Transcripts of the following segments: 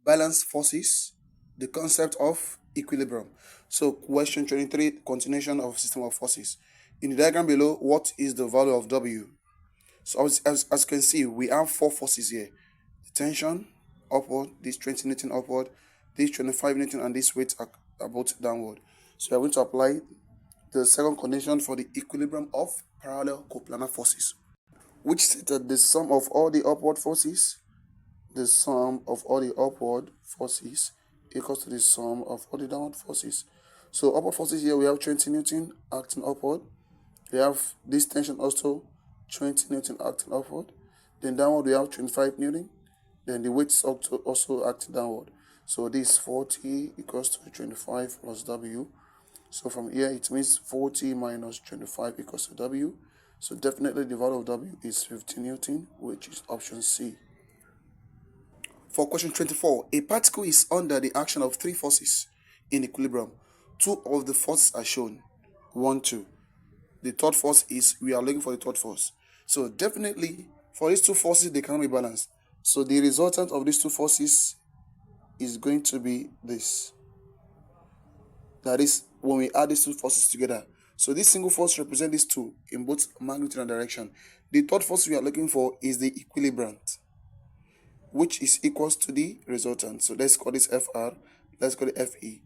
balance forces, the concept of equilibrium. So question 23, continuation of system of forces. In the diagram below, what is the value of W? So as you can see, we have four forces here. The tension, upward, this 20 Newton upward, this 25 Newton, and this weight are both downward. So we are going to apply the second condition for the equilibrium of parallel coplanar forces, which states that the sum of all the upward forces, equals to the sum of all the downward forces. So upward forces here, we have 20 Newton acting upward. We have this tension also 20 Newton acting upward. Then downward we have 25 Newton. Then the weight is also acting downward. So this 40 equals to 25 plus W. So from here it means 40 minus 25 equals to W. So definitely the value of W is 50 Newton, which is option C. For question 24, a particle is under the action of three forces in equilibrium. Two of the forces are shown. 1, 2. The third force is, we are looking for the third force. So definitely for these two forces, they cannot be balanced. So the resultant of these two forces is going to be this. That is when we add these two forces together. So this single force represents these two in both magnitude and direction. The third force we are looking for is the equilibrant, which is equals to the resultant. So let's call this FR, let's call it FE.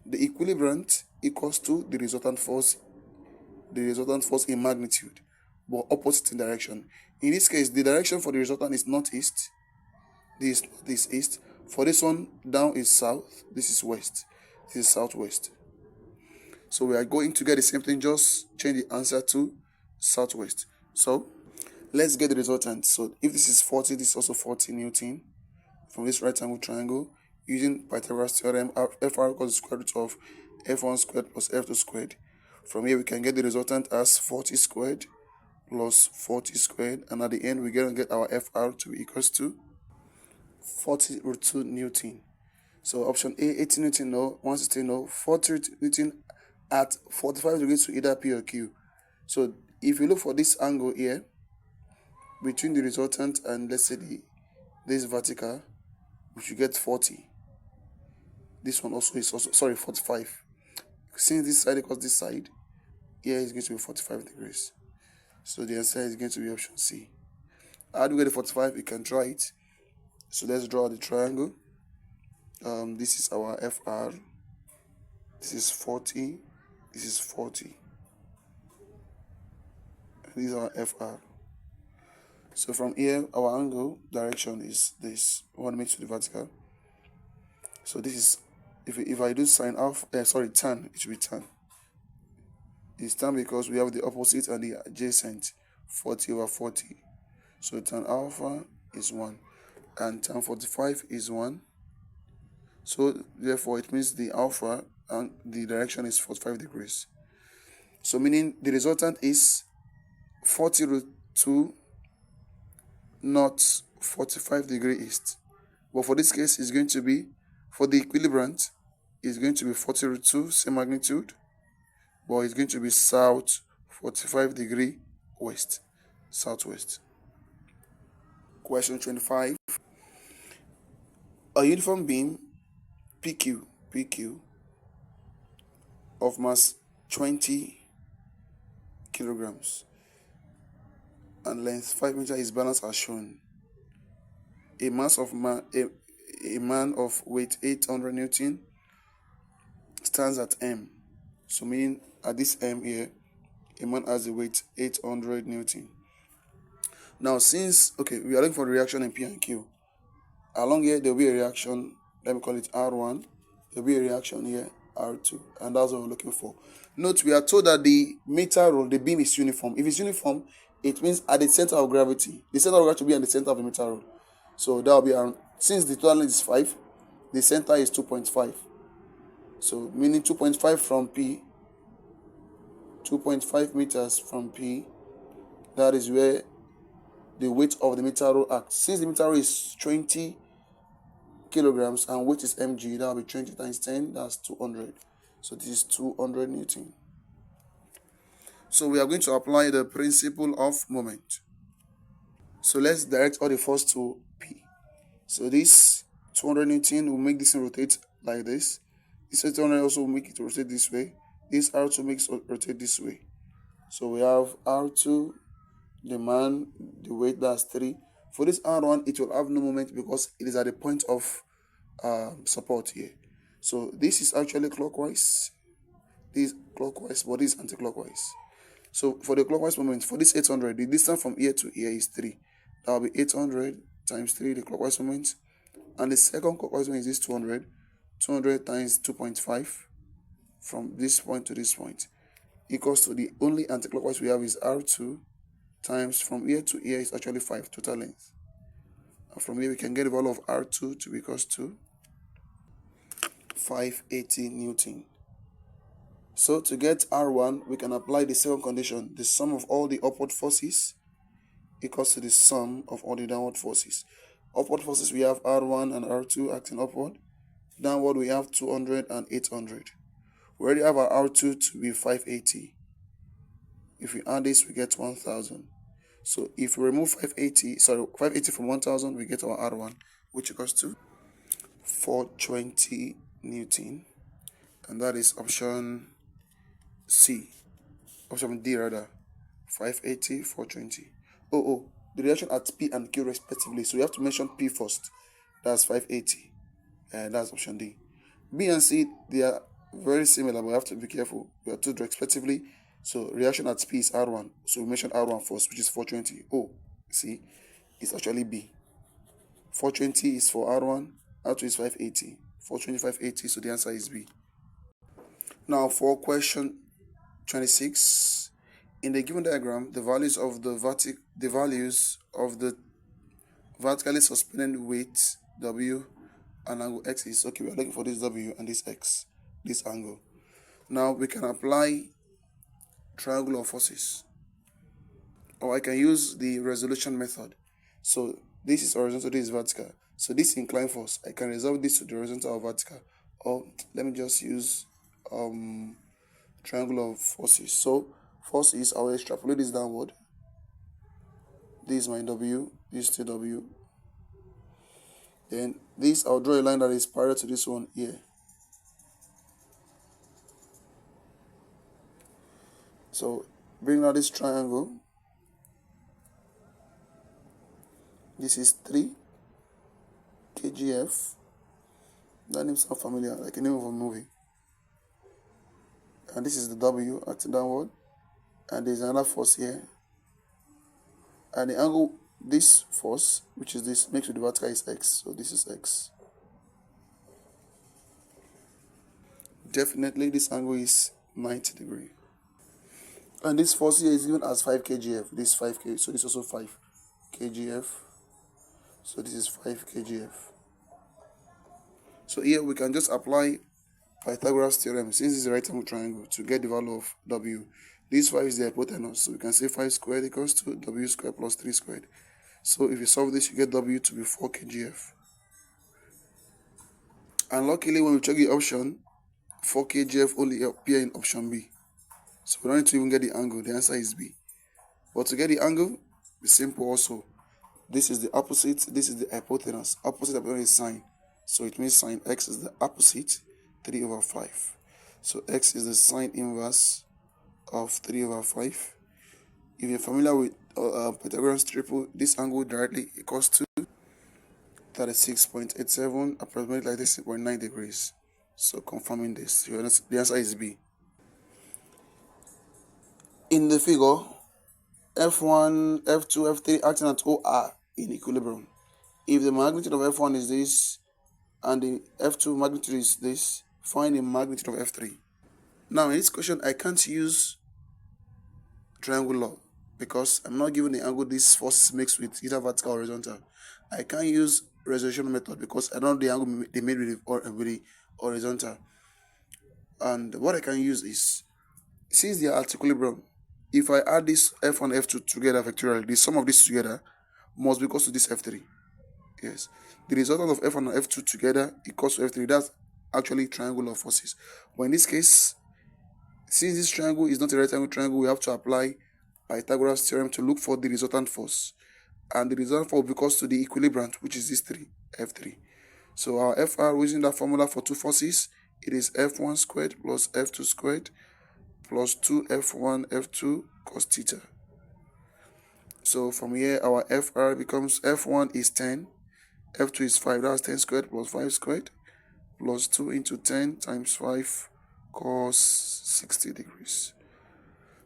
The equilibrant equals to the resultant force in magnitude, but opposite in direction. In this case, the direction for the resultant is northeast. This is east. For this one, down is south. This is west. This is southwest. So we are going to get the same thing, just change the answer to southwest. So let's get the resultant. So if this is 40, this is also 40 Newton from this right angle triangle. Using Pythagoras theorem, FR equals the square root of F1 squared plus F2 squared. From here we can get the resultant as 40 squared plus 40 squared, and at the end we get our FR to be equals to 40 root 2 Newton. So option A, 80 Newton no, 160 no, 40 Newton at 45 degrees to either P or Q. So if you look for this angle here between the resultant and let's say this vertical, we should get 40. This one also is 45. Since this side equals this side, here is going to be 45 degrees. So the answer is going to be option C. How do we get the 45? We can draw it. So let's draw the triangle. This is our FR. This is 40. This is 40. And this is our FR. So from here, our angle direction is this. We want to make to the vertical. So this is, if I do sine alpha, tan, it should be tan. It's tan because we have the opposite and the adjacent, 40 over 40. So tan alpha is 1 and tan 45 is 1. So therefore it means the alpha and the direction is 45 degrees. So meaning the resultant is 40 root 2 not 45 degree east. But for this case, it's going to be, for the equilibrant, it's going to be 40 root 2, same magnitude, but it's going to be south 45 degree west, southwest. Question 25. A uniform beam PQ of mass 20 kilograms and length 5 meters is balanced as shown. A man of weight 800 Newton stands at M. So meaning at this M here, a man has a weight 800 Newton. Now since, we are looking for the reaction in P and Q. Along here there will be a reaction, let me call it R1. There will be a reaction here, R2, and that's what we're looking for. Note, we are told that the meter rule, the beam is uniform. If it's uniform, it means at the center of gravity. The center of gravity will be at the center of the meter rule. So that will be around, since the total length is 5, the center is 2.5. So meaning 2.5 from P, 2.5 meters from P, that is where the weight of the meter rule acts. Since the meter rule is 20 kilograms and weight is mg, that will be 20 times 10, that's 200. So this is 200 Newton. So we are going to apply the principle of moment. So let's direct all the force to P. So this 200 Newton will make this thing rotate like this. This 200 also will make it rotate this way. This R2 makes it rotate this way. So we have R2, the man, the weight, that's 3. For this R1, it will have no moment because it is at the point of support here. So this is actually clockwise. This is clockwise, but this is anti-clockwise. So for the clockwise moment, for this 800, the distance from here to here is 3. That will be 800 times 3, the clockwise moment. And the second clockwise moment is this 200. 200 times 2.5 from this point to this point equals to the only anti-clockwise we have is R2 times from here to here is actually 5 total length. And from here we can get the value of R2 to be equals to 580 Newton. So to get R1, we can apply the second condition. The sum of all the upward forces equals to the sum of all the downward forces. Upward forces, we have R1 and R2 acting upward. Downward, we have 200 and 800. We already have our R2 to be 580. If we add this, we get 1000. So if we remove 580 from 1000, we get our R1, which equals to 420 Newton. And that is option C. Option D rather. 580, 420. The reaction at P and Q respectively. So we have to mention P first. That's 580. That's option D. B and C, they are very similar, but we have to be careful. We are told respectively. So reaction at P is R1. So we mention R1 first, which is 420. C is actually B. 420 is for R1. R2 is 580. 420, 580. So the answer is B. Now for question 26. In the given diagram, the values of the vertically suspended weight W and angle X is okay. We are looking for this W and this X, this angle. Now we can apply triangular forces, or I can use the resolution method. So this is horizontal, this is vertical. So this inclined force, I can resolve this to the horizontal or vertical. Or let me just use triangular forces. So force is, I will extrapolate this downward. This is my W, this is W. Then this, I'll draw a line that is parallel to this one here. So bring out this triangle. This is 3 kgf. That name sounds familiar, like a name of a movie. And this is the W acting downward. And there's another force here. And the angle, this force, which is this, makes with the vertical is X. So this is X. Definitely this angle is 90 degrees. And this force here is given as 5 kgf. This is 5 kg. So this is also 5 kgf. So this is 5 kgf. So here we can just apply Pythagoras theorem, since this is a right angle triangle, to get the value of W. This 5 is the hypotenuse, so we can say 5 squared equals to W squared plus 3 squared. So if you solve this, you get W to be 4 kgf. And luckily, when we check the option, 4 kgf only appear in option B. So we don't need to even get the angle. The answer is B. But to get the angle, it's simple also. This is the opposite, this is the hypotenuse. Opposite hypotenuse is sine. So it means sine X is the opposite, 3 over 5. So X is the sine inverse of 3 over 5. If you're familiar with Pythagoras triple, this angle directly equals to 36.87, approximately like this, 6.9 degrees. So confirming this, the answer is B. In the figure, F1, F2, F3 acting at O are in equilibrium. If the magnitude of F1 is this and the F2 magnitude is this, find the magnitude of F3. Now in this question, I can't use triangle law because I'm not given the angle this force makes with either vertical or horizontal. I can't use resolution method because I don't know the angle they made with the horizontal. And what I can use is, since they are at equilibrium, if I add this F1 F2 together vectorially, the sum of this together must be equal to this F3. Yes. The resultant of F1 and F2 together equals to F3. That's actually triangular forces. But in this case, since this triangle is not a right angle triangle, we have to apply Pythagoras theorem to look for the resultant force. And the resultant force will be equal to the equilibrant, which is this 3, F3. So our FR, using that formula for two forces, it is F1 squared plus F2 squared plus 2F1 F2 cos theta. So from here, our FR becomes F1 is 10, F2 is 5, that's 10 squared plus 5 squared, plus 2 into 10 times 5 cos 60 degrees.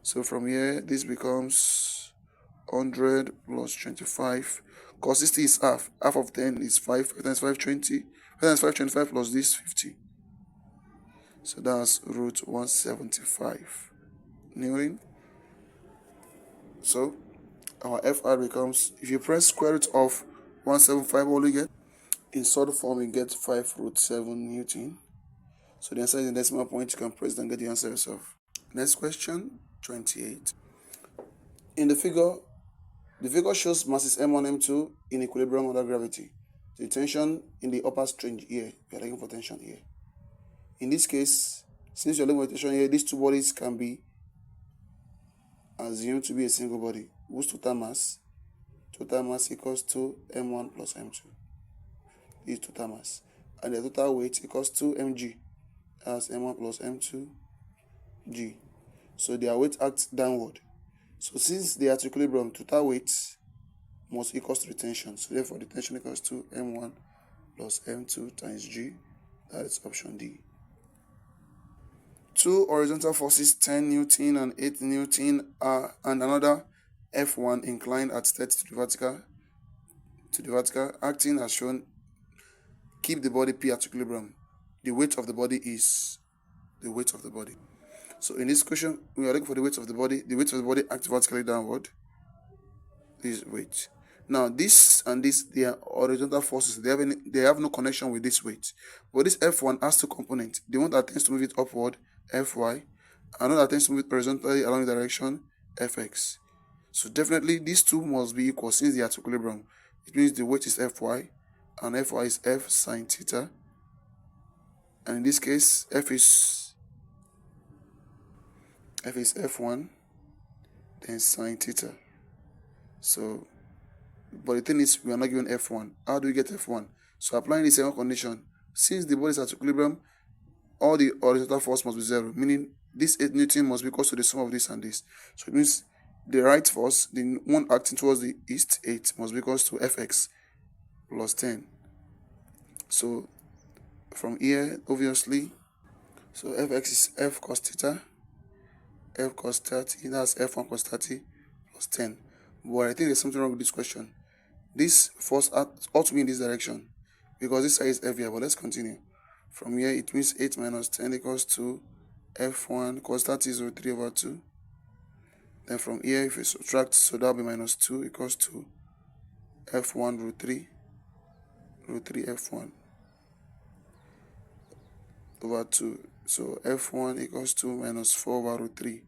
So from here, this becomes 100 plus 25. Cos 60 is half. Half of 10 is 5. 5 times 5, 20. 5 times 5, 25 plus this, 50. So that's root 175 Newton. So our FR becomes, if you press square root of 175, what do you get? In sort form, you get 5 root 7 Newton. So the answer is in decimal point. You can press and get the answer yourself. Next question, 28. In the figure shows masses M1, M2 in equilibrium under gravity. The tension in the upper string here, we are looking for tension here. In this case, since you're looking for tension here, these two bodies can be assumed to be a single body, whose total mass equals to M1 plus M2. This is total mass. And the total weight equals to mg, as M1 plus M2 g. So their weight acts downward. So since they are at equilibrium, total weight must equal to the tension. So therefore, the tension equals to M1 plus M2 times g. That is option D. Two horizontal forces, 10 Newton and 8 Newton, and another F1 inclined at 30 to the vertical, acting as shown, keep the body P at equilibrium. The weight of the body is the weight of the body. So in this question, we are looking for the weight of the body. The weight of the body acts vertically downward. This weight. Now this and this, they are horizontal forces. They have no connection with this weight. But this F1 has two components. The one that tends to move it upward, Fy, and one that tends to move it horizontally along the direction, Fx. So definitely these two must be equal since they are at equilibrium. It means the weight is Fy, and Fy is F sine theta. And in this case, F is F1, then sine theta. So, but the thing is, we are not given F1. How do we get F1? So applying the second condition, since the body is at equilibrium, all the horizontal force must be 0, meaning this 8 Newton must be equal to the sum of this and this. So it means the right force, the one acting towards the east, 8, must be equal to Fx plus 10. So from here, obviously, so Fx is F cos theta, F cos 30, that's F1 cos 30 plus 10. But I think there's something wrong with this question. This force ought to be in this direction because this side is F here. But let's continue. From here, it means 8 minus 10 equals to F1 cos 30 is 3 over 2. Then from here, if we subtract, so that will be minus 2 equals to F1 root 3 F1 over 2. So F1 equals to minus 4 over root 3.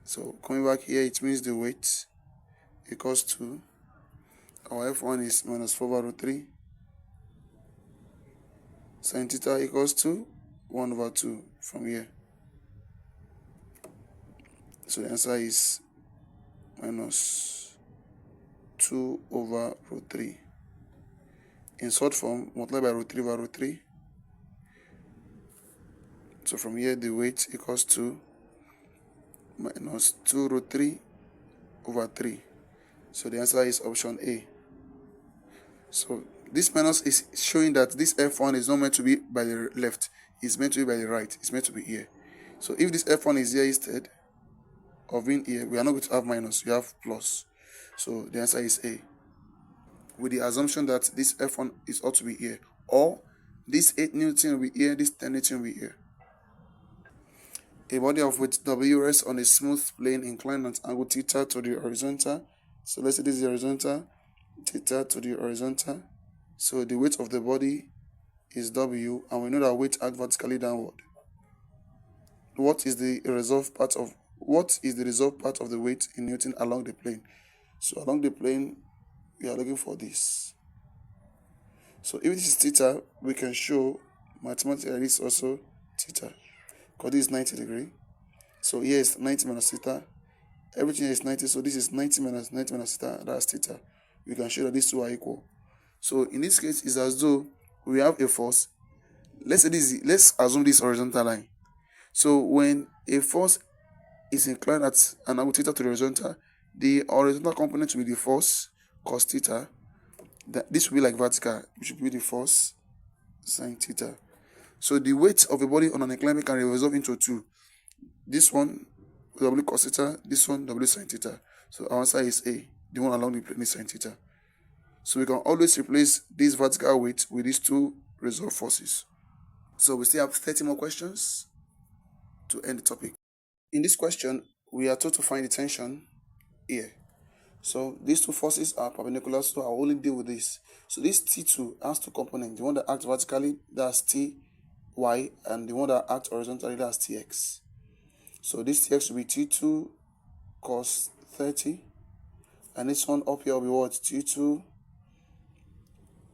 So coming back here, it means the weight equals to, our F1 is minus 4 over root 3. Sin theta equals to 1 over 2 from here. So the answer is minus 2 over root 3. In short form, multiply by root 3 over root 3. So from here, the weight equals to minus 2 root 3 over 3. So the answer is option A. So this minus is showing that this F1 is not meant to be by the left. It's meant to be by the right. It's meant to be here. So if this F1 is here instead of being here, we are not going to have minus. We have plus. So the answer is A. With the assumption that this F1 is ought to be here. Or this 8 Newton will be here, this 10 Newton will be here. A body of weight W rests on a smooth plane inclined at angle theta to the horizontal. So let's say this is the horizontal, theta to the horizontal. So the weight of the body is W, and we know that weight acts vertically downward. What is the resolved part of the weight in Newton along the plane? So along the plane, we are looking for this. So if this is theta, we can show mathematically this is also theta, because this is 90 degrees. So here is 90 minus theta. Everything here is 90, so this is 90 minus theta, that's theta. We can show that these two are equal. So in this case, it's as though we have a force. Let's assume this horizontal line. So when a force is inclined at an angle theta to the horizontal component will be the force cos theta. This will be like vertical, which will be the force sin theta. So the weight of a body on an inclined can resolve into two. This one W cos theta, this one W sin theta. So our answer is A, the one along the plane is sin theta. So we can always replace this vertical weight with these two resolved forces. So we still have 30 more questions to end the topic. In this question, we are told to find the tension here. So these two forces are perpendicular, so I'll only deal with this. So this T2 has two components. The one that acts vertically, that's Ty, and the one that acts horizontally, that's Tx. So this Tx will be T2 cos 30, and this one up here will be what? T2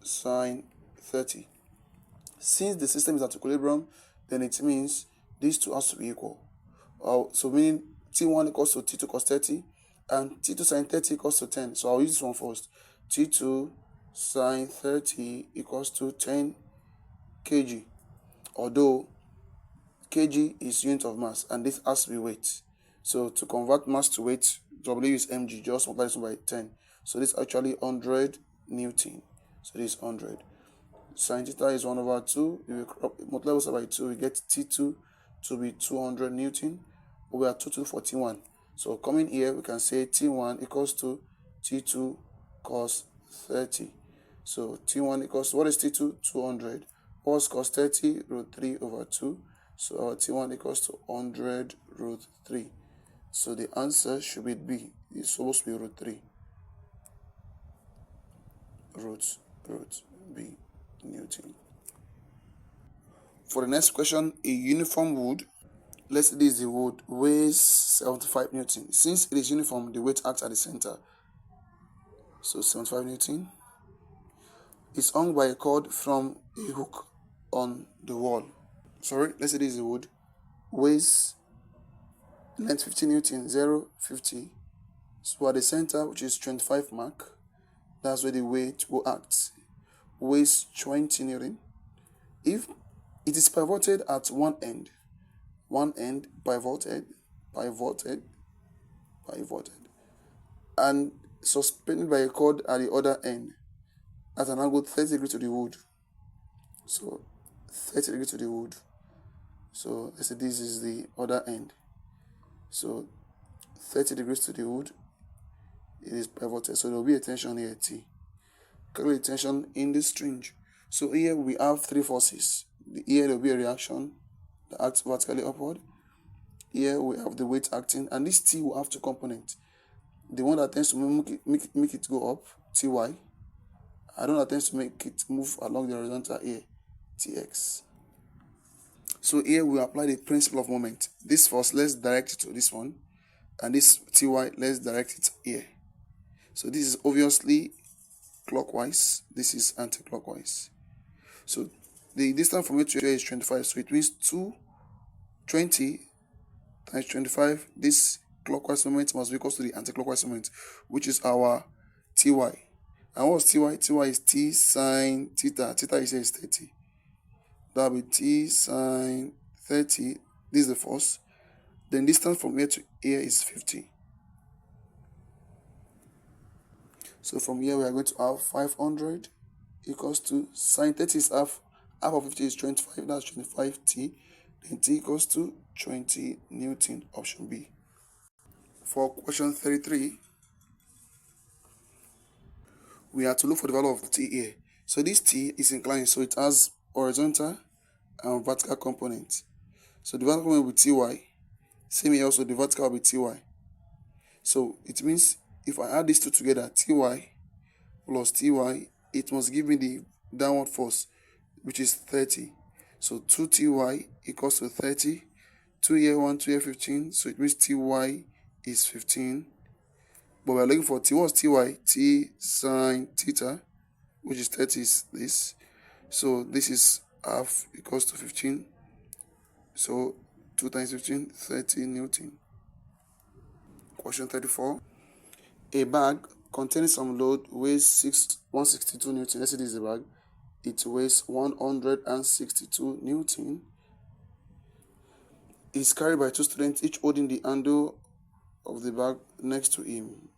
sin 30. Since the system is at equilibrium, then it means these two has to be equal. So meaning T1 equals to T2 cos 30 and T2 sin 30 equals to 10. So I'll use this one first. T2 sin 30 equals to 10 kg. Although kg is unit of mass and this has to be weight. So to convert mass to weight, W is mg, just multiply this by 10. So this is actually 100 Newton. So this is 100. Sin theta is 1 over 2. If we multiply this by 2, we get T2 to be 200 Newton. We are 2 for T1. So coming here, we can say T1 equals to T2 cos 30. So T1 equals, what is T2? 200. What's cos 30? Root 3 over 2. So our T1 equals to 100 root 3. So the answer should be B. It's supposed to be root 3. Root B Newton. For the next question, a uniform wood, let's say this is the wood, weighs 75 Newton. Since it is uniform, the weight acts at the center. So 75 Newton is hung by a cord from a hook on the wall. Sorry, let's say this is the wood, weighs length 50 Newton, 0, 50. So at the center, which is 25 mark, that's where the weight will act. Weighs 20 Newton. If it is pivoted at one end pivoted, and suspended by a cord at the other end at an angle 30 degrees to the wood. So 30 degrees to the wood. So let's say this is the other end. So 30 degrees to the wood, it is pivoted. So there will be a tension here, T. Calculate the tension in the string. So here we have three forces. Here there will be a reaction that acts vertically upward. Here we have the weight acting, and this T will have two components. The one that tends to make it go up, Ty. I don't tend to make it move along the horizontal here, Tx. So here we apply the principle of moment. This force, let's direct it to this one, and this Ty, let's direct it here. So this is obviously clockwise, this is anti-clockwise. So the distance from here to here is 25, so it means 20 times 25, this clockwise moment must be equal to the anti-clockwise moment, which is our Ty. And what's Ty? Ty is T sine theta. Theta is 30. That will be T sine 30. This is the force. Then distance from here to here is 50. So from here we are going to have 500 equals to sine 30 is half of 50 is 25. That's 25T. Then T equals to 20 Newton. Option B. For question 33, we have to look for the value of T here. So this T is inclined, so it has horizontal and vertical component. So the vertical component will be Ty. Same here also, the vertical will be Ty. So it means if I add these two together, Ty plus Ty, it must give me the downward force, which is 30. So 2Ty equals to 30. 2 here 1, 2 here 15. So it means Ty is 15. But we are looking for T. What's Ty? T sine theta, which is 30 is this. So this is half equals to 15. So 2 times 15, 30 Newton. Question 34. A bag containing some load weighs 162 Newton. Let's say this is the bag. It weighs 162 Newton. It's carried by 2 students, each holding the handle of the bag next to him.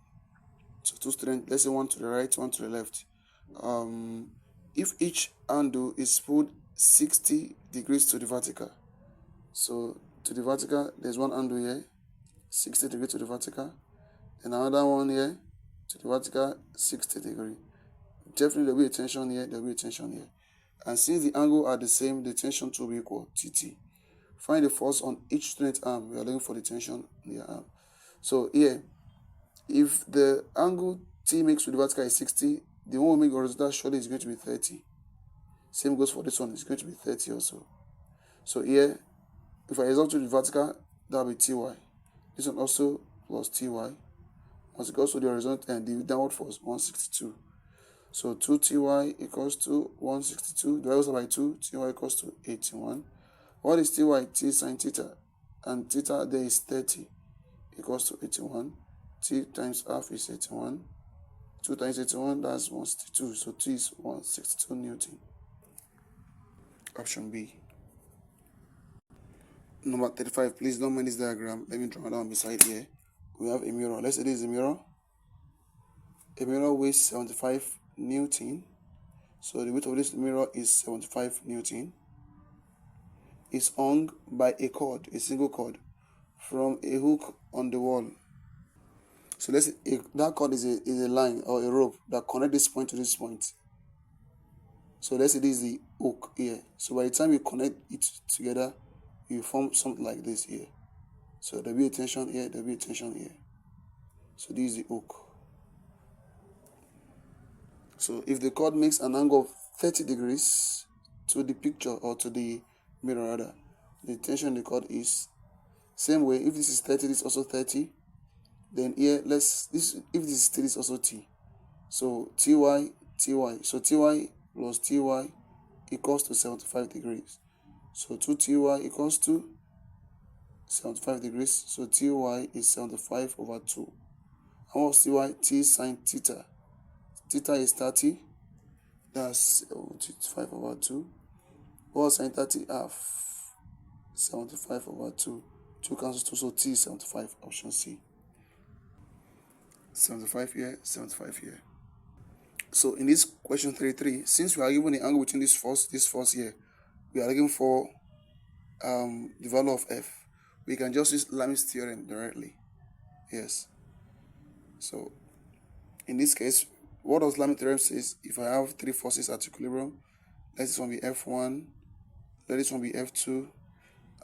So 2 students, let's say one to the right, one to the left. If each handle is pulled 60 degrees to the vertical. So to the vertical, there's one handle here, 60 degrees to the vertical. And another one here, to the vertical, 60 degrees. Definitely there will be a tension here, there will be a tension here. And since the angle are the same, the tension will be equal, TT. Find the force on each student arm. We are looking for the tension in their arm. So here, if the angle T makes with the vertical is 60, the one we make horizontal surely is going to be 30. Same goes for this one, it's going to be 30 also. So here, if I result to the vertical, that will be Ty. This one also plus Ty. Once it goes to the horizontal and the downward force, 162. So 2 Ty equals to 162. Divided by 2, Ty equals to 81. What is Ty? T sine theta. And theta there is 30 equals to 81. T times half is 81. 2 times 81, that's 162. So T is 162 Newton. Option B. Number 35, please don't mind this diagram. Let me draw it down beside here. We have a mirror. Let's say this is a mirror. A mirror weighs 75 Newton. So the weight of this mirror is 75 Newton. It's hung by a cord, a single cord, from a hook on the wall. So let's say that cord is a line or a rope that connects this point to this point. So let's say this is the hook here. So by the time you connect it together, you form something like this here. So there'll be a tension here, there'll be a tension here. So this is the hook. So if the cord makes an angle of 30 degrees to the picture or to the mirror rather, the tension in the cord is same way. If this is 30, this is also 30. Then here if this is T, this is also T. So Ty. So Ty plus Ty equals to 75 degrees. So 2 Ty equals to 75 degrees. So Ty is 75 over 2. And what's Ty? T sine theta. Theta is 30. That's 75 over 2. What's sine 30? Half. 75 over 2. 2 cancels 2, so T is 75. Option C. 75 here, 75 here. So in this question 33, since we are given the angle between this force here, we are looking for the value of F. We can just use Lami's theorem directly. Yes. So in this case, what does Lami's theorem says? If I have 3 forces at equilibrium, let this one be F1, let this one be F2,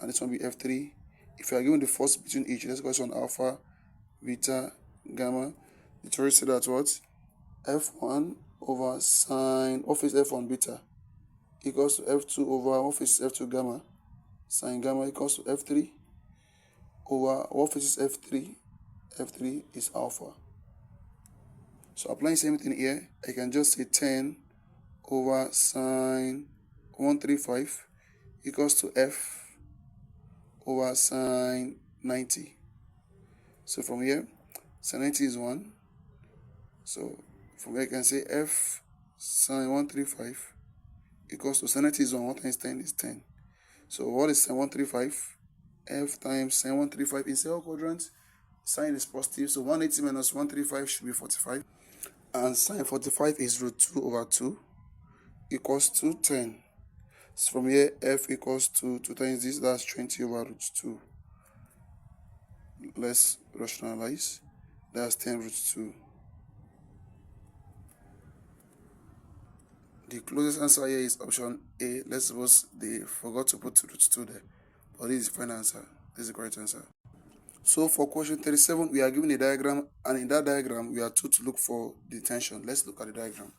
and this one be F3. If you are given the force between each, let's go on alpha, beta, gamma. The theory said that what? F1 over sine, what is F1 beta, equals to F2 over what is F2 gamma, sine gamma equals to F3 over what is F3, F3 is alpha. So applying same thing here, I can just say 10 over sine 135 equals to F over sine 90. So from here, sine 90 is 1. So from here I can say F sine 135 equals to sine 90 is 1. 1 times 10 is 10. So what is sine 135? F times sine 135 in second quadrant. Sine is positive, so 180 minus 135 should be 45. And sine 45 is root 2 over 2 equals to 10. So from here, F equals to 2 times this, that's 20 over root 2. Let's rationalize. That's 10 root 2. The closest answer here is option A. Let's suppose they forgot to put root 2 there. But this is the final answer. This is the correct answer. So for question 37, we are given a diagram, and in that diagram, we are told to look for the tension. Let's look at the diagram.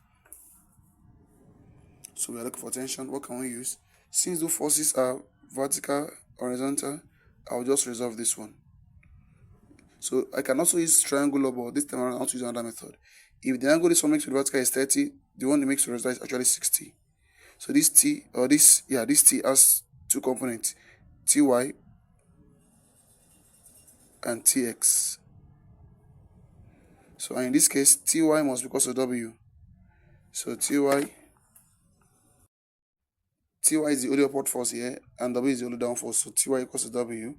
So we are looking for tension. What can we use? Since the forces are vertical, horizontal, I'll just resolve this one. So I can also use triangular, but this time around I'll also use another method. If the angle this one makes with vertical is 30, the one that makes with horizontal is actually 60. So this T has 2 components, Ty and Tx. So in this case, Ty must be equal to W. So Ty is the only upward force here, and W is the only down force. So Ty equals to W,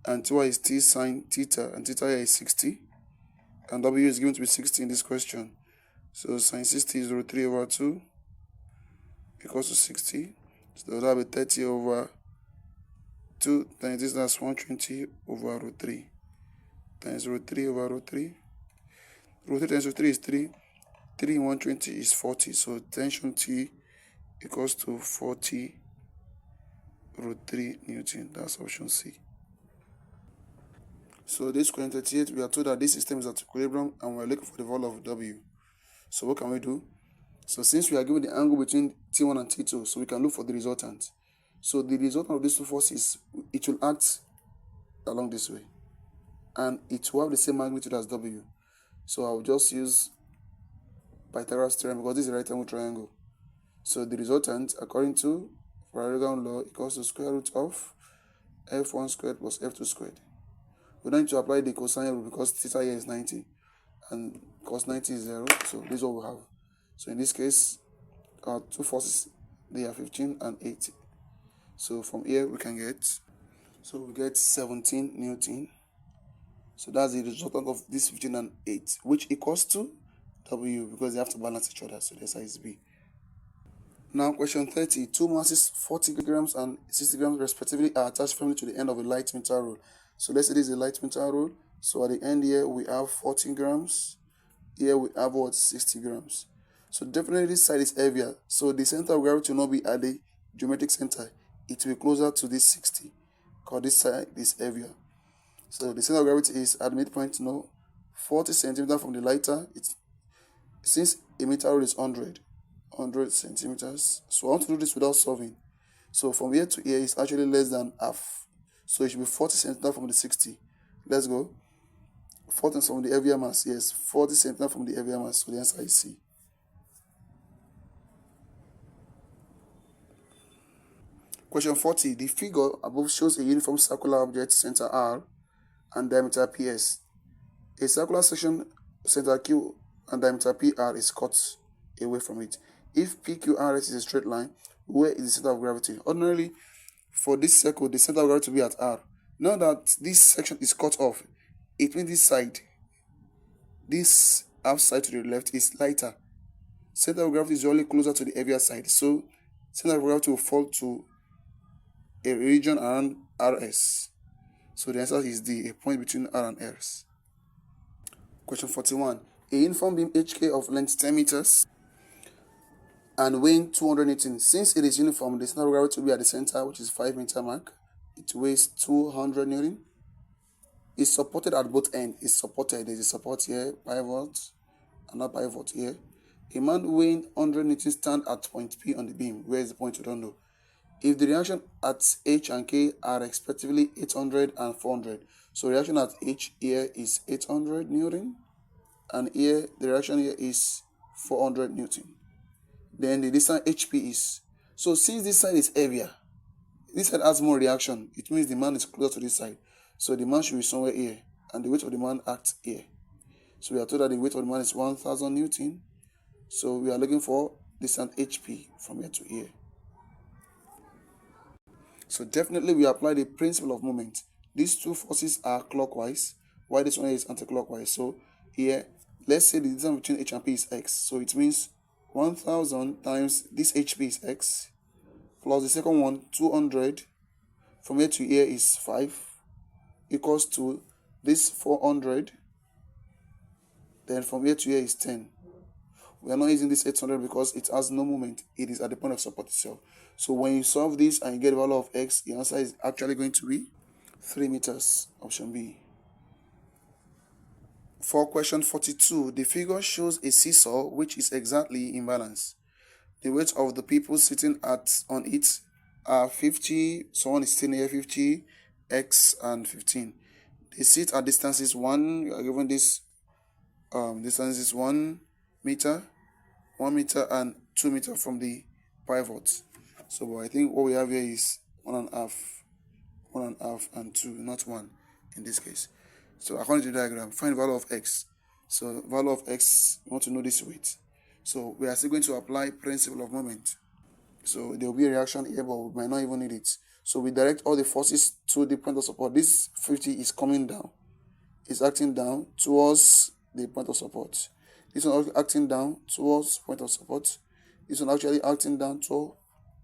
and Ty is T sine theta, and theta here is 60, and W is given to be 60 in this question. So sine 60 is root 3 over 2 equals to 60. So that will be 30 over 2 times this, that's 120 over root 3 times root 3 over root 3. Root 3 times root 3 is 3. 3 in 120 is 40. So tension T equals to 40 root 3 Newton. That's option C. So this question 38, we are told that this system is at equilibrium and we're looking for the value of W. So what can we do? So since we are given the angle between T1 and T2, so we can look for the resultant. So the resultant of these two forces, it will act along this way, and it will have the same magnitude as W. So I'll just use Pythagoras theorem because this is a right angle triangle. So the resultant, according to Pythagorean law, equals to square root of f1 squared plus f2 squared. We don't need to apply the cosine rule because theta here is 90 and cos 90 is 0. So this is what we have. So in this case, our two forces, they are 15 and 80. So from here we get 17 Newton. So that's the resultant of this 15 and 8, which equals to W because they have to balance each other. So the answer is B. Now question 30. Two masses 40 grams and 60 grams respectively are attached firmly to the end of a light meter rule. So let's say this is a light meter rule. So at the end here we have 40 grams. Here we have what? 60 grams. So definitely this side is heavier. So the center of gravity will not be at the geometric center. It will be closer to this 60 because this side is heavier. So the center of gravity is at midpoint, 40 centimeters from the lighter. Since a meter rule is 100 centimeters. So I want to do this without solving. So from here to here is actually less than half. So it should be 40 centimeters from the 60. Let's go. 40 from the heavier mass. Yes, 40 centimeters from the heavier mass. So the answer is C. Question 40. The figure above shows a uniform circular object center R and diameter PS. A circular section center Q and diameter PR is cut away from it. If PQRS is a straight line, where is the center of gravity? Ordinarily, for this circle, the center of gravity will be at R. Now that this section is cut off, it means this side, this half side to the left is lighter. Center of gravity is only closer to the heavier side. So center of gravity will fall to a region around RS. So the answer is D, a point between R and S. Question 41. A uniform beam HK of length 10 meters and weighing 200 Newton. Since it is uniform, the center of gravity will be at the center, which is 5 meter mark. It weighs 200 Newton. It's supported at both ends. It's supported. There's a support here, pivot, another pivot here. A man weighing 100 Newton stand at point P on the beam. Where is the point? We don't know. If the reaction at H and K are respectively 800 and 400, so reaction at H here is 800 Newton, and here the reaction here is 400 Newton. Then the distance HP is, so since this side is heavier, this side has more reaction, it means the man is closer to this side. So the man should be somewhere here, and the weight of the man acts here. So we are told that the weight of the man is 1000 Newton. So we are looking for distance HP from here to here. So definitely we apply the principle of moment. These two forces are clockwise, while this one is anti-clockwise. So here, let's say the distance between H and P is X. So it means 1000 times this HP is X, plus the second one, 200, from here to here is 5, equals to this 400, then from here to here is 10. We are not using this 800 because it has no moment. It is at the point of support itself. So when you solve this and you get the value of X, the answer is actually going to be 3 meters, option B. For question 42, the figure shows a seesaw which is exactly in balance. The weight of the people sitting on it are 50, someone is sitting here 50, X and 15. They sit at distances 1, you are given this distance is 1 meter and 2 meters from the pivot. So I think what we have here is 1.5 and 2, not 1 in this case. So according to the diagram, find the value of X. So value of x, we want to know this weight. So we are still going to apply principle of moment. So there will be a reaction here, but we might not even need it. So we direct all the forces to the point of support. This 50 is coming down. It's acting down towards the point of support. This one acting down towards point of support. This one actually acting down to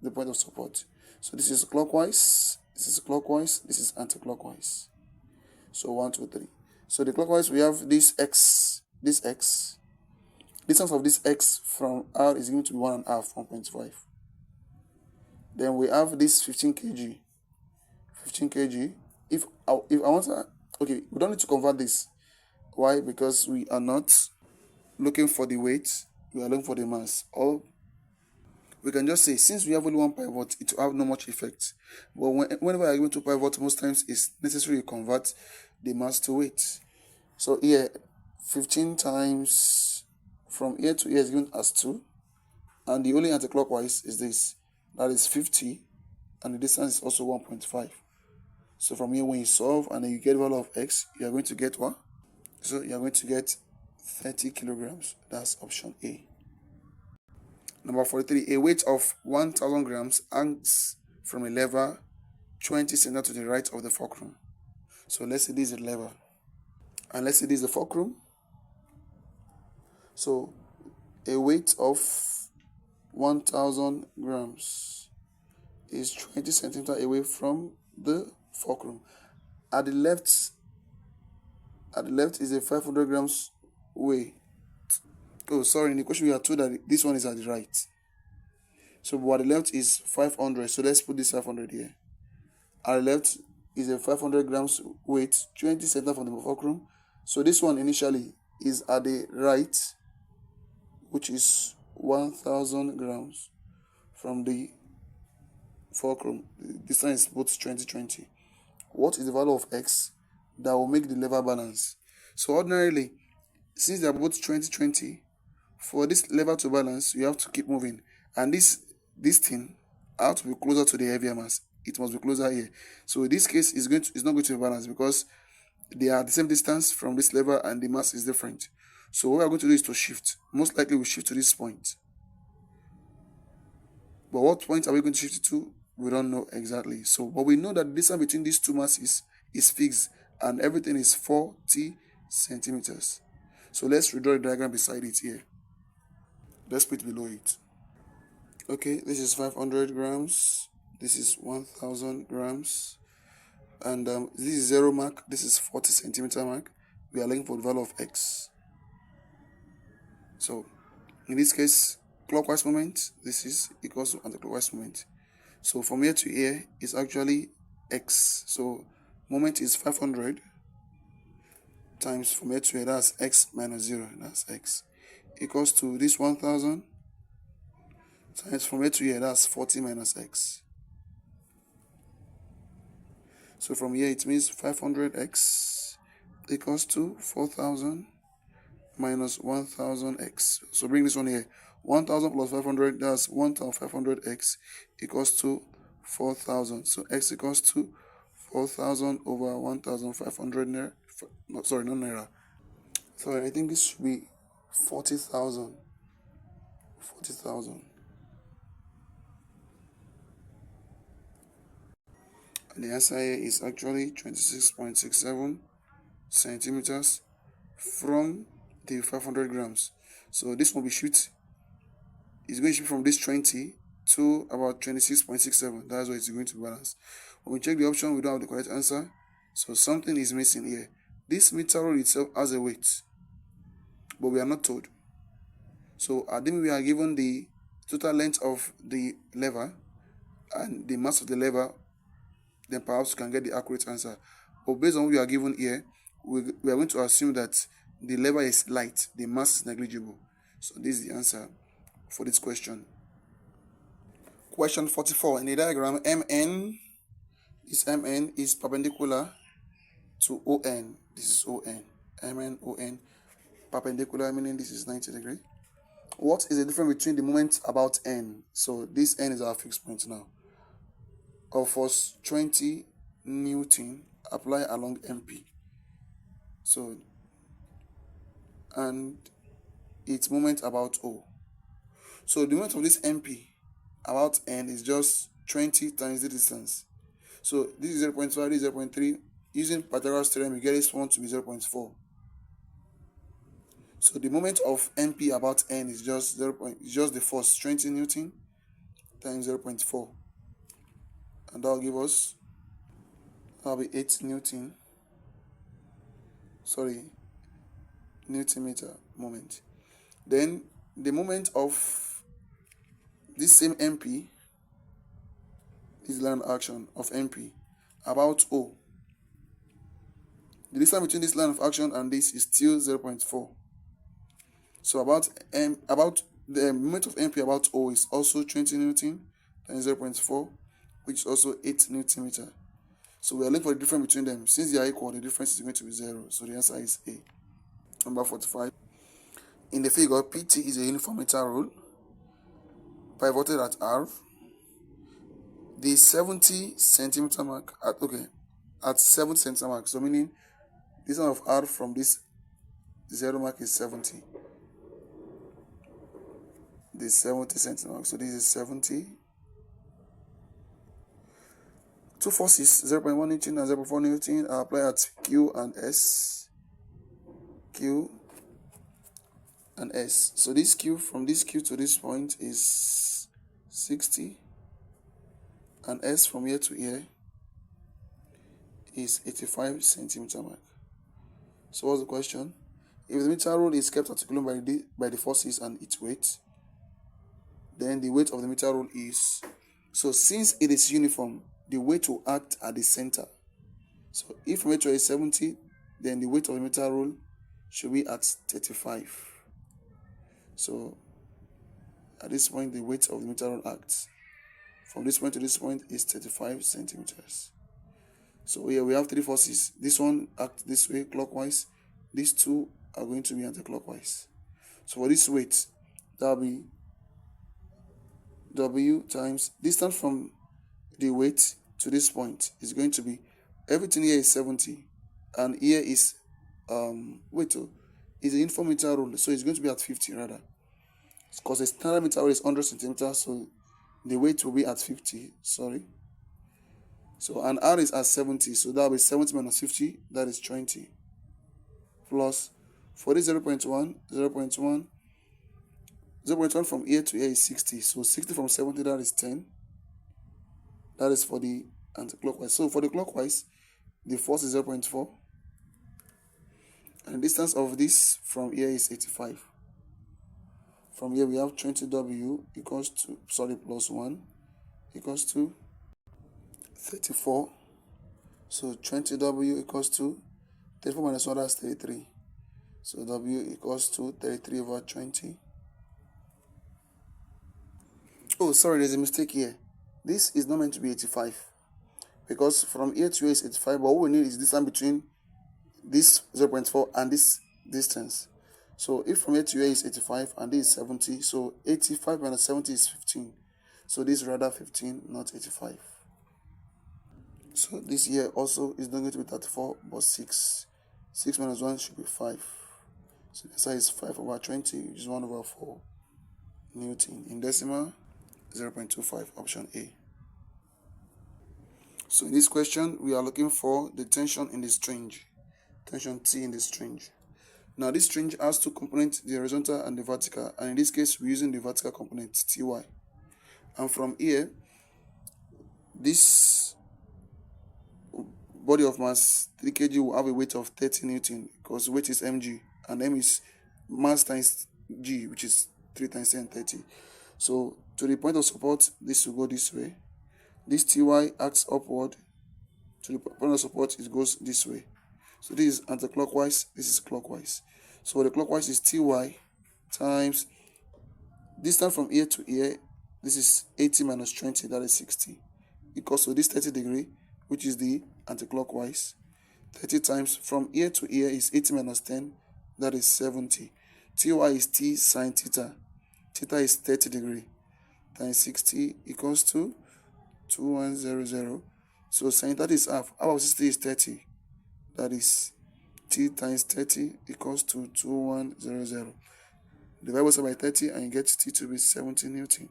the point of support. So this is clockwise, this is clockwise, this is anti-clockwise. So 1, 2, 3. So the clockwise, we have this x, this x. Distance of this x from R is going to be 1.5, 1.5. Then we have this 15 kg. 15 kg. If I want to, okay, we don't need to convert this. Why? Because we are not looking for the weight, we are looking for the mass. Or we can just say, since we have only one pivot, it will have no much effect. But whenever I are going to pivot, most times it's necessary to convert the mass to weight. So here, 15 times from here to here is given as 2. And the only anti-clockwise is this. That is 50. And the distance is also 1.5. So from here, when you solve and then you get the value of x, you are going to get what? So you are going to get 30 kilograms. That's option A. Number 43. A weight of 1,000 grams hangs from a lever 20 centimeters to the right of the fulcrum. So let's say this is the lever. And let's say this is the fulcrum. So a weight of 1,000 grams is 20 centimeters away from the fulcrum. At the left is a 500 grams weight. Oh, sorry, in the question we are told that this one is at the right. So what the left is 500. So let's put this 500 here. At the left is a 500 grams weight, 20 centimeters from the fulcrum. So this one initially is at the right, which is 1,000 grams from the fulcrum. The distance is both 20. What is the value of x that will make the lever balance? So ordinarily, since they are both 20, for this lever to balance, you have to keep moving. And this thing has to be closer to the heavier mass. It must be closer here. So in this case, it's not going to be balanced because they are the same distance from this lever and the mass is different. So what we are going to do is to shift. Most likely we shift to this point. But what point are we going to shift it to? We don't know exactly. So, but we know that the distance between these two masses is fixed and everything is 40 centimeters. So let's redraw the diagram beside it here. Let's put it below it. Okay, this is 500 grams. This is 1,000 grams. And this is 0 mark. This is 40 centimeter mark. We are looking for the value of x. So, in this case, clockwise moment, this is equals to anti-clockwise moment. So from here to here is actually x. So moment is 500 times from here to here, that's x minus 0, that's x, equals to this 1,000 times from here to here, that's 40 minus x. So from here it means 500x equals to 4,000 minus 1,000x. So bring this one here. 1,000 plus 500, that's 1,500x equals to 4,000. So x equals to 4,000 over 1,500 naira. No, sorry, not naira. Sorry, I think this should be 40,000. 40,000. And the answer here is actually 26.67 centimeters from the 500 grams. So this will be shift. It's going to shift from this 20 to about 26.67. That's why it's going to balance. When we check the option, we don't have the correct answer. So something is missing here. This meter rod itself has a weight, but we are not told. So I think we are given the total length of the lever and the mass of the lever, then perhaps you can get the accurate answer. But based on what we are given here, we are going to assume that the lever is light, the mass is negligible. So this is the answer for this question. Question 44. In the diagram, MN is perpendicular to ON. This is ON. MN, ON, perpendicular, meaning this is 90 degrees. What is the difference between the moment about N? So this N is our fixed point now. Of force 20 Newton apply along MP. So and its moment about O. So the moment of this MP about N is just 20 times the distance. So this is 0.5, this is 0.3. Using Pythagoras theorem, you get this one to be 0.4. So the moment of MP about N is just the force 20 Newton times 0.4. And that'll give us, that'll be 8 Newton. Sorry, Newton meter moment. Then the moment of this same MP, this line of action of MP about O. The distance between this line of action and this is still 0.4. So about the moment of MP about O is also 20 Newton times 0.4, which is also 8 Newton meter. So we are looking for the difference between them. Since they are equal, the difference is going to be 0. So the answer is A. Number 45. In the figure, PT is a uniform meter rule pivoted at R. The 70 centimeter mark at 70 centimeter mark. So meaning this one of R from this 0 mark is 70. This 70 centimeter mark. So this is 70. Two forces, 0.1 Newton and 0.4 Newton, are applied at Q and S. Q and S. So this Q, from this Q to this point, is 60. And S from here to here is 85 centimeter mark. So what's the question? If the meter rule is kept at equilibrium by the forces and its weight, then the weight of the meter rule is, so since it is uniform, the weight will act at the center. So if meter is 70, then the weight of the meter rule should be at 35. So at this point, the weight of the meter rule acts. From this point to this point is 35 centimeters. So here we have three forces. This one acts this way clockwise. These two are going to be anti-clockwise. So for this weight, that will be W times distance from the weight to this point is going to be, everything here is 70 and here is is a uniform meter rule, so it's going to be at 50 rather, because the standard meter rule is 100 centimeters, so the weight will be at 50. So and R is at 70, so that will be 70 minus 50, that is 20, plus for this 0.1 from here to here is 60, so 60 from 70, that is 10. That is for the anti-clockwise. So for the clockwise, the force is 0.4. And the distance of this from here is 85. From here we have 20W equals to, plus 1 equals to 34. So 20W equals to 34 minus 1, that's 33. So W equals to 33 over 20. Oh, sorry, there's a mistake here. This is not meant to be 85, because from here to here is 85, but what we need is the distance between this 0.4 and this distance. So if from here to here is 85 and this is 70, so 85 minus 70 is 15. So this is rather 15, not 85. So this here also is not going to be 34, but 6. 6 minus 1 should be 5. So the answer is 5 over 20, which is 1 over 4 Newton. In decimal, 0.25, option A. So in this question, we are looking for the tension in the string, tension T in the string. Now this string has two components, the horizontal and the vertical, and in this case we're using the vertical component Ty. And from here, this body of mass 3 kg will have a weight of 30 Newton, because weight is mg and m is mass times g, which is 3 times 10, 30. So to the point of support, this will go this way. This Ty acts upward. To the point of support, it goes this way. So this is anti-clockwise, this is clockwise. So the clockwise is Ty times distance from here to here. This is 80 minus 20, that is 60. Equals to this 30 degree, which is the anti-clockwise. 30 times from here to here is 80 minus 10, that is 70. Ty is T sine theta. Theta is 30 degree. Times 60 equals to 2100. So sine theta is half. Half of 60 is 30. That is 50 times 30 equals to 2100. Divide both sides by 30 and you get T to be 70 Newton.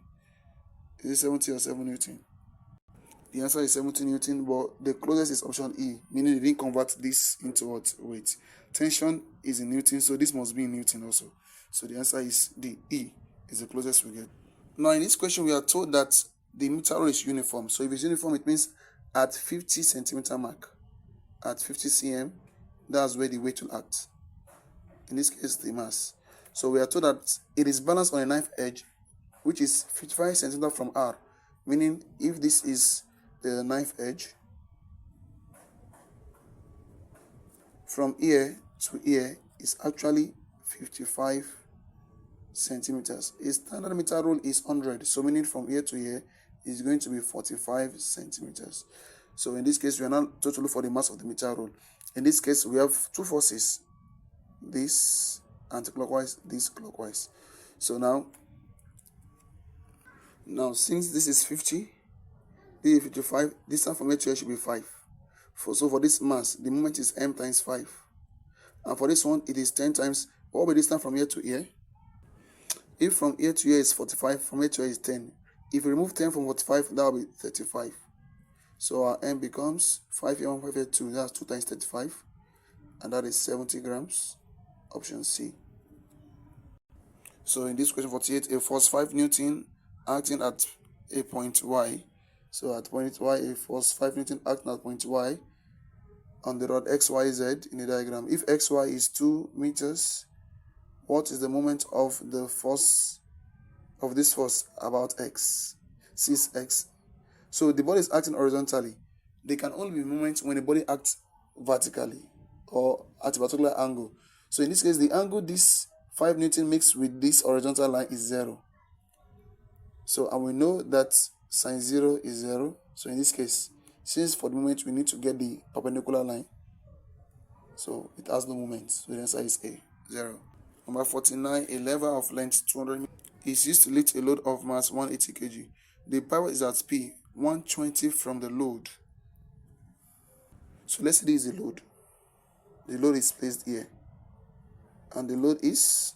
Is it 70 or 7 Newton? The answer is 70 Newton, but the closest is option E, meaning they didn't convert this into what? Weight. Tension is in Newton, so this must be in Newton also. So the answer is D. E is the closest we get. Now in this question, we are told that the meter rule is uniform. So if it's uniform, it means at 50 centimeter mark, at 50 cm, that's where the weight will act. In this case, the mass. So we are told that it is balanced on a knife edge, which is 55 centimeters from R, meaning if this is the knife edge, from here to here is actually 55 centimeters. A standard meter rule is 100, so meaning from here to here is going to be 45 centimeters. So in this case, we are now told to look for the mass of the meter rule. In this case, we have two forces, this anti-clockwise, this clockwise. So now since this is 50, this is 55, distance from here to here should be 5. So for this mass, the moment is m times 5. And for this one, it is 10 times, what will be distance from here to here? If from here to here is 45, from here to here is 10. If we remove 10 from 45, that will be 35. So our m becomes 5 here, 1, 5 here, 2. That's 2 times 35. And that is 70 grams. Option C. So in this question 48, a force 5 Newton acting at a point Y. So at point Y, a force 5 Newton acting at point Y on the rod XYZ in the diagram. If XY is 2 meters, what is the moment of the force of this force about X? 6X. So the body is acting horizontally. They can only be moments when the body acts vertically or at a particular angle. So in this case, the angle this 5 Newton makes with this horizontal line is 0. So and we know that sine 0 is 0. So in this case, since for the moment we need to get the perpendicular line, so it has no moment. So the answer is A, 0. Number 49, a lever of length 200 meters is used to lift a load of mass 180 kg. The pivot is at P, 120 from the load. So let's say this is the load. The load is placed here. And the load is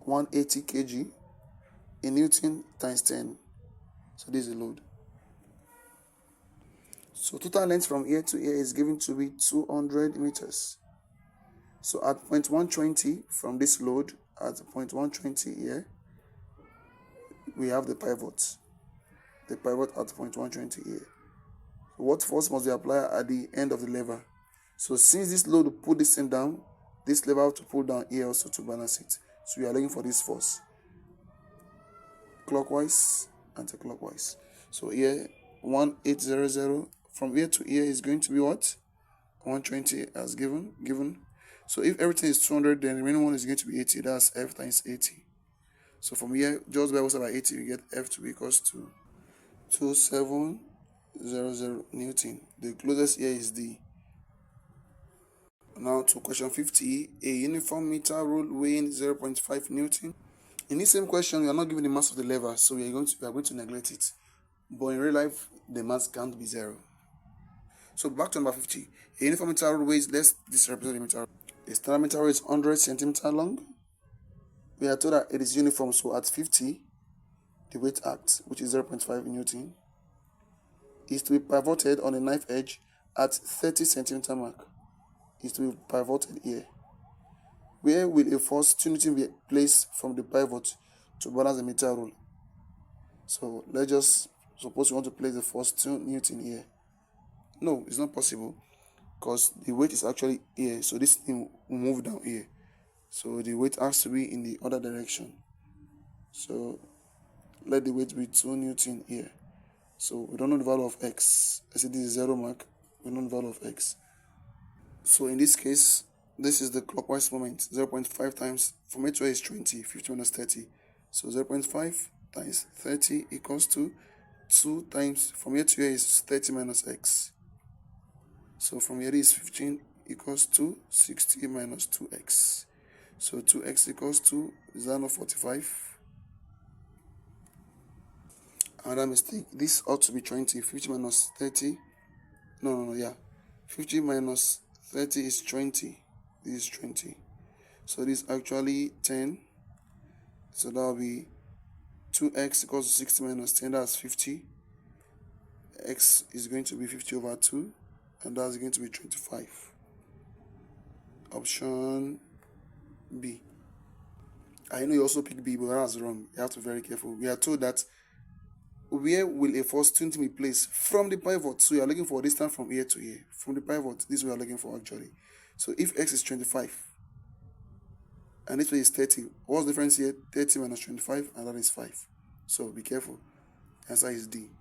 180 kg in Newton times 10. So this is the load. So total length from here to here is given to be 200 meters. So at point 120 from this load, at point 120 here, we have the pivot. The pivot at point 120 here. So what force must be applied at the end of the lever? So since this load will put this thing down, this lever have to pull down here also to balance it. So we are looking for this force. Clockwise, anti-clockwise. So here, 1800. From here to here is going to be what? 120 as given. So if everything is 200, then the remaining one is going to be 80. That's F times 80. So from here, just by what's about 80, we get F to be equals to 2700 Newton. The closest here is D. Now to question 50, a uniform meter rule weighing 0.5 Newton. In this same question, we are not given the mass of the lever, so we are going to neglect it. But in real life, the mass can't be 0. So back to number 50. A uniform meter rule weighs, let's represent the meter. A standard meter rule is 100 centimeters long. We are told that it is uniform, so at 50, the weight acts, which is 0.5 Newton, is to be pivoted on a knife edge at 30 centimeter mark. Is to be pivoted here. Where will a force 2 Newton be placed from the pivot to balance the meter rule? So let's just suppose we want to place the force 2 Newton here. No, it's not possible because the weight is actually here. So this thing will move down here. So the weight has to be in the other direction. So let the weight be 2 Newton here. So we don't know the value of X. I said this is 0 mark. We don't know the value of X. So in this case, this is the clockwise moment. 0.5 times, from here to here is 20, 50 minus 30. So 0.5 times 30 equals to 2 times, from here to here is 30 minus X. So from here is 15 equals to 60 minus 2X. So 2X equals to, is that not 45? Another mistake. This ought to be 20. 50 minus 30. No, yeah. 50 minus 30 is 20. This is 20. So this is actually 10. So that will be 2x equals to 60 minus 10. That's 50. X is going to be 50 over 2. And that's going to be 25. Option B. I know you also picked B, but that's wrong. You have to be very careful. We are told that where will a force 20 be placed from the pivot? So you are looking for a distance from here to here. From the pivot, this is what we are looking for actually. So if x is 25 and this way is 30, what's the difference here? 30 minus 25, and that is 5. So be careful. The answer is D.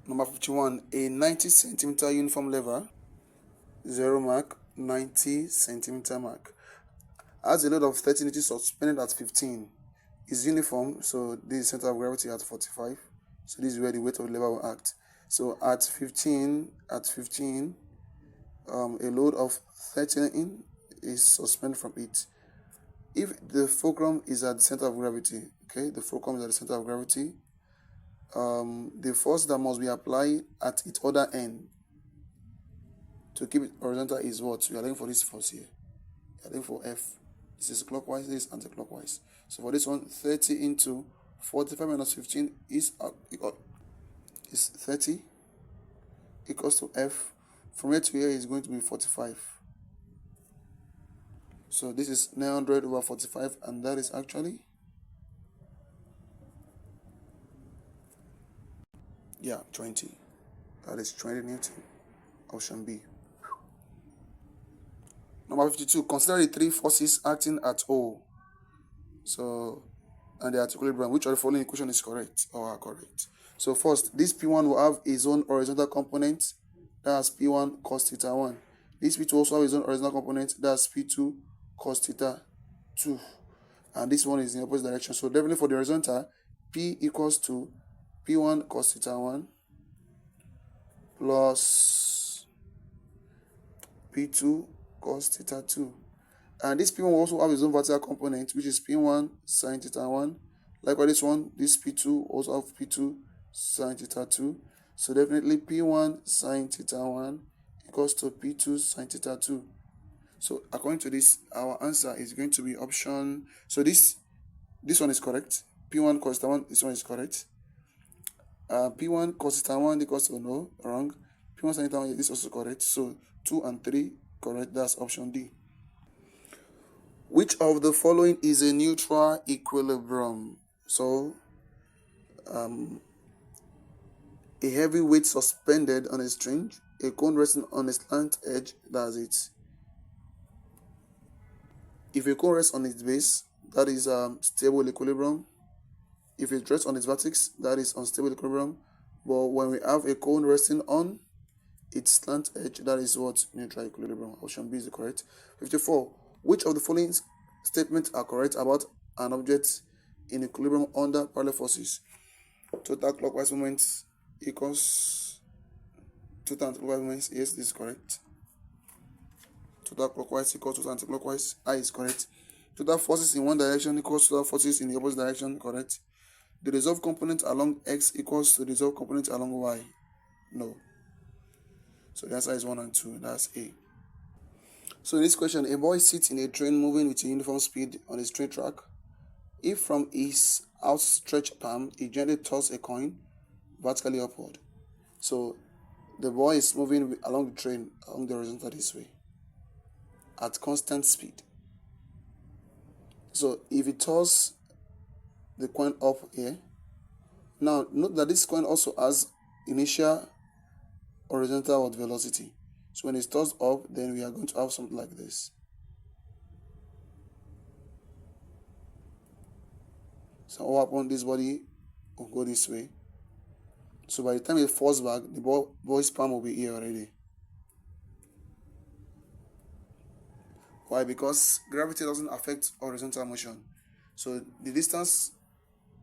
Number 51. A 90 centimeter uniform lever, 0 mark, 90 centimeter mark, has a load of 30 Newton suspended at 15. Is uniform, so this is center of gravity at 45. So this is where the weight of the lever will act. So at 15, a load of 30 Newton is suspended from it. If the fulcrum is at the center of gravity, okay, the fulcrum is at the center of gravity, the force that must be applied at its other end to keep it horizontal is what? We are looking for this force here. We are looking for F. This is clockwise, this is anti-clockwise. So for this one, 30 into 45 minus 15 is 30 equals to F. From here to here is going to be 45. So this is 900 over 45, and that is actually, yeah, 20. That is 20 Newton. Option B. Number 52. Consider the three forces acting at O. So, and the equilibrium. Which of the following equation is correct or are correct? So first, this P1 will have its own horizontal component. That's P1 cos theta 1. This P2 also have its own horizontal component. That's P2 cos theta 2. And this one is in the opposite direction. So definitely for the horizontal, P equals to P1 cos theta 1 plus P2 cos theta 2. And this P1 will also have its own vertical component, which is P1 sin theta 1. Likewise, this one, this P2 also have P2 sin theta 2. So definitely P1 sin theta 1 equals to P2 sin theta 2. So according to this, our answer is going to be option. So this one is correct. P1 cos theta 1, this one is correct. P1 cos theta 1 equals to no, wrong. P1 sin theta 1 is also correct. So 2 and 3 correct. That's option D. Which of the following is a neutral equilibrium? So, a heavy weight suspended on a string, a cone resting on a slant edge, that's it. If a cone rests on its base, that is stable equilibrium. If it rests on its vertex, that is unstable equilibrium. But when we have a cone resting on its slant edge, that is what? Neutral equilibrium. Option B is the correct. 54. Which of the following statements are correct about an object in equilibrium under parallel forces? Total clockwise moments equals total anticlockwise moments. Yes, this is correct. Total clockwise equals total anticlockwise. I is correct. Total forces in one direction equals total forces in the opposite direction. Correct. The resolved component along x equals to the resolved component along y. No. So the answer is 1 and 2. That's A. So in this question, a boy sits in a train moving with a uniform speed on a straight track. If from his outstretched palm, he gently tosses a coin vertically upward. So the boy is moving along the train, along the horizontal this way, at constant speed. So if he tosses the coin up here, now note that this coin also has initial horizontal velocity. So when it's tossed up, then we are going to have something like this. So what happens? This body will go this way. So by the time it falls back, the boy's palm will be here already. Why? Because gravity doesn't affect horizontal motion. So the distance,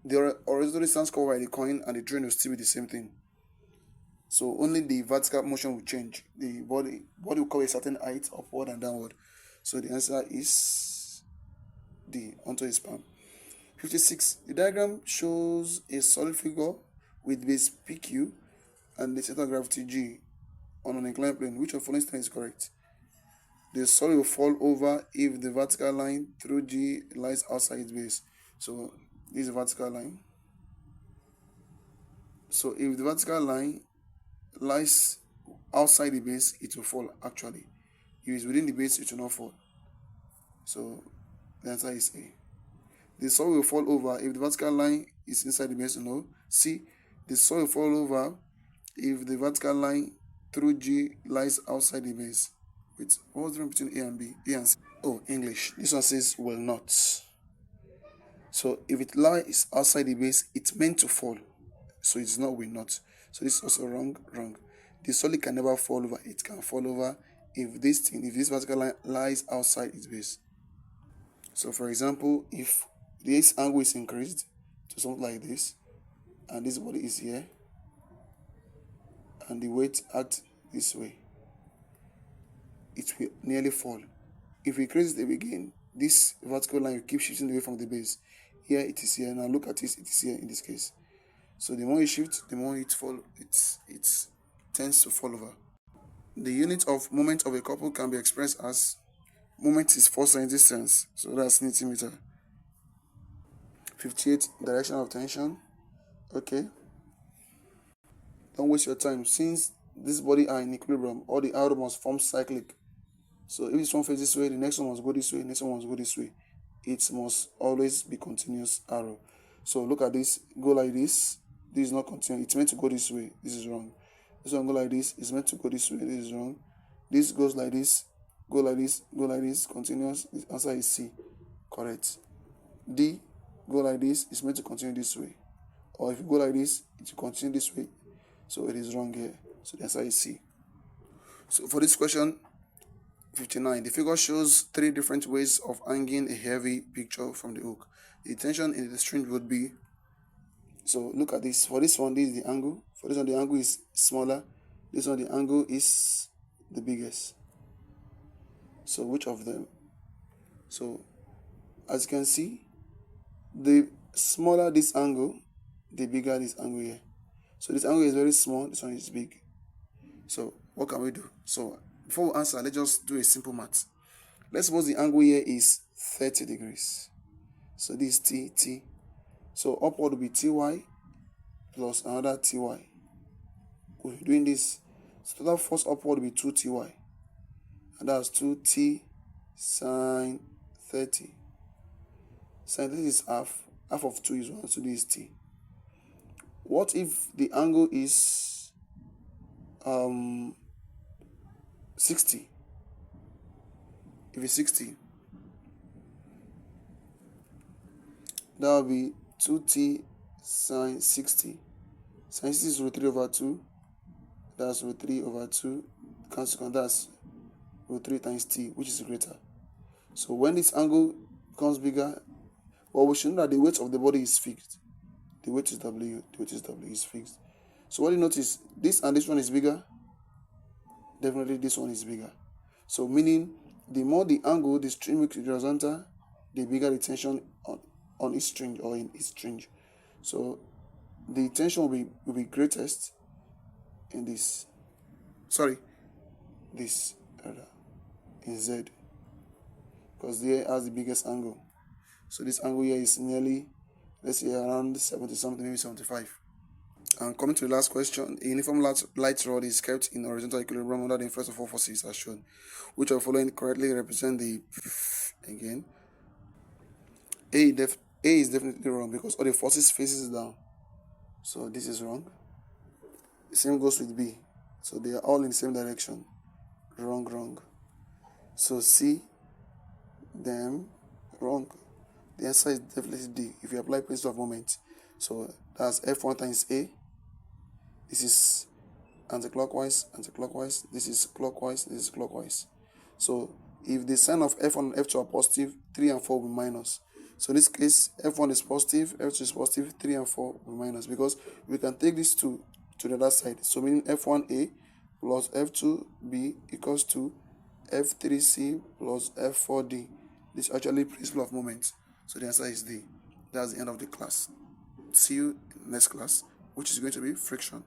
the horizontal distance covered by the coin and the train will still be the same thing. So only the vertical motion will change. The body will cover a certain height, upward and downward. So the answer is D, onto his palm. 56. The diagram shows a solid figure with base PQ and the center of gravity G. on an inclined plane. Which of the following statement is correct? The solid will fall over if the vertical line through G lies outside its base. So this is the vertical line. So if the vertical line lies outside the base, it will fall actually. If it's within the base, it will not fall. So the answer is A. The solid will fall over if the vertical line is inside the base. No. C. The solid will fall over if the vertical line through G lies outside the base. Wait, what was the difference between A and B? A and C. Oh, English. This one says will not. So if it lies outside the base, it's meant to fall. So it's not will not. So this is also wrong. The solid can never fall over. It can fall over if this vertical line lies outside its base. So for example, if this angle is increased to something like this, and this body is here, and the weight acts this way, it will nearly fall. If we increase it again, this vertical line will keep shifting away from the base. Here it is here. Now look at this, it is here in this case. So the more you shift, the more it tends to fall over. The unit of moment of a couple can be expressed as moment is force and distance. So that's Newton meter. 58, direction of tension. Okay. Don't waste your time. Since this body are in equilibrium, all the arrow must form cyclic. So if this one faces this way, the next one must go this way, the next one must go this way. It must always be continuous arrow. So look at this, go like this. This is not continuous. It's meant to go this way. This is wrong. This one go like this. It's meant to go this way. This is wrong. This goes like this. Go like this. Go like this. Continuous. The answer is C. Correct. D. Go like this. It's meant to continue this way. Or if you go like this, it will continue this way. So it is wrong here. So the answer is C. So for this question, 59. The figure shows 3 different ways of hanging a heavy picture from the hook. The tension in the string would be. So look at this. For this one, this is the angle. For this one, the angle is smaller. This one, the angle is the biggest. So which of them? So as you can see, the smaller this angle, the bigger this angle here. So this angle is very small. This one is big. So what can we do? So before we answer, let's just do a simple math. Let's suppose the angle here is 30 degrees. So this is T. So upward will be Ty plus another Ty. We're doing this. So that force upward will be 2Ty. And that's 2T sine 30. Sine 30 is half. Half of 2 is 1. So this is T. What if the angle is 60? If it's 60, that will be 2T sine 60. Sine 60 is root 3 over 2. That's root 3 over 2. Cancel, that's root 3 times T, which is greater. So when this angle becomes bigger, well, we should know that the weight of the body is fixed. The weight is W. The weight is W is fixed. So what you notice, this and this one is bigger. Definitely this one is bigger. So meaning, the more the angle, the string is horizontal, the bigger the tension on each string or in each string. So the tension will be greatest in this. This rather in Z, because there has the biggest angle. So this angle here is nearly, let's say, around 70 something, maybe 75. And coming to the last question, a uniform light rod is kept in horizontal equilibrium under the influence of 4 forces as shown. Which of the following correctly represent the again? A is definitely wrong because all the forces faces down. So this is wrong. The same goes with B. So they are all in the same direction. Wrong. So C, them, wrong. The answer is definitely D if you apply principle of moment. So that's F1 times A. This is anti-clockwise. This is clockwise. So if the sign of F1 and F2 are positive, 3 and 4 will be minus. So in this case, F1 is positive, F2 is positive, 3 and 4 will be minus, because we can take these two to the other side. So meaning F1A plus F2B equals to F3C plus F4D. This is actually principle of moment. So the answer is D. That's the end of the class. See you in next class, which is going to be friction.